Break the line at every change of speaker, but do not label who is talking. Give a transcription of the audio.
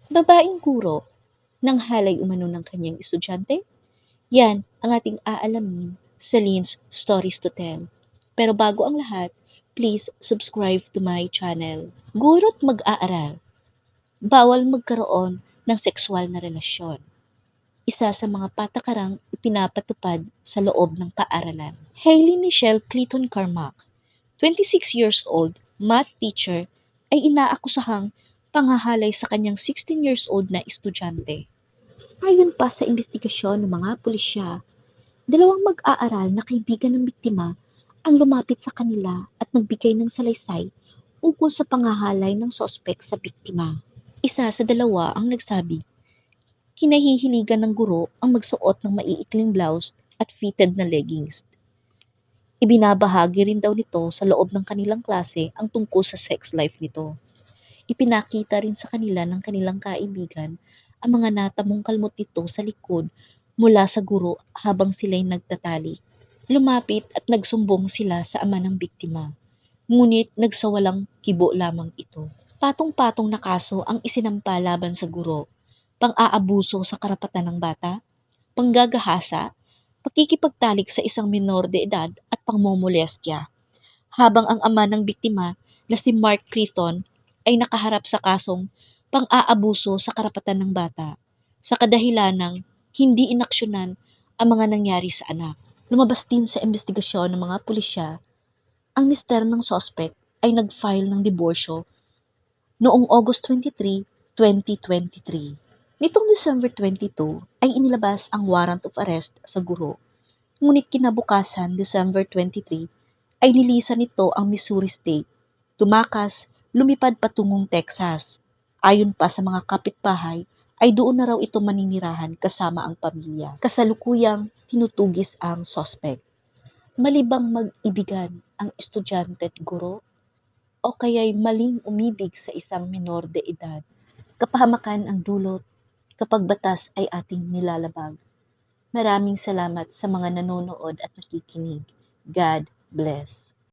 Babaeng guro nang halay umano ng kanyang estudyante? Yan ang ating aalamin sa Lynn's Stories to Tell. Pero bago ang lahat, please subscribe to my channel. Guro't mag-aaral, bawal magkaroon ng sexual na relasyon. Isa sa mga patakarang ipinapatupad sa loob ng paaralan. Hailey Michelle Clayton Carmack, 26 years old, math teacher, ay inaakusahang panghahalay sa kanyang 16 years old na estudyante. Ayon pa sa imbestigasyon ng mga pulisya, dalawang mag-aaral na kaibigan ng biktima ang lumapit sa kanila at nagbigay ng salaysay ukol sa panghahalay ng sospek sa biktima. Isa sa dalawa ang nagsabi, kinahihiligan ng guro ang magsuot ng maiikling blouse at fitted na leggings. Ibinabahagi rin daw nito sa loob ng kanilang klase ang tungkol sa sex life nito. Ipinakita rin sa kanila ng kanilang kaibigan ang mga natamong kalmot nito sa likod mula sa guro habang sila'y nagtatali. Lumapit at nagsumbong sila sa ama ng biktima, ngunit nagsawalang kibo lamang ito. Patong-patong na kaso ang isinampa laban sa guro, pang-aabuso sa karapatan ng bata, panggagahasa, pakikipagtalik sa isang menor de edad at pangmomolestya. Habang ang ama ng biktima na si Mark Crichton ay nakaharap sa kasong pang-aabuso sa karapatan ng bata sa kadahilanang hindi inaksyonan ang mga nangyari sa anak. Lumabas din sa investigasyon ng mga pulisya, ang mister ng sospek ay nag-file ng diborsyo noong August 23, 2023. Nitong December 22 ay inilabas ang warrant of arrest sa guro. Ngunit kinabukasan, December 23, ay nilisan nito ang Missouri State. Tumakas, lumipad patungong Texas. Ayon pa sa mga kapitbahay, ay doon na raw ito maninirahan kasama ang pamilya. Kasalukuyang tinutugis ang sospek. Malibang mag-ibigan ang estudyante at guro o kaya'y maling umibig sa isang menor de edad. Kapahamakan ang dulot kapag batas ay ating nilalabag. Maraming salamat sa mga nanonood at nakikinig. God bless.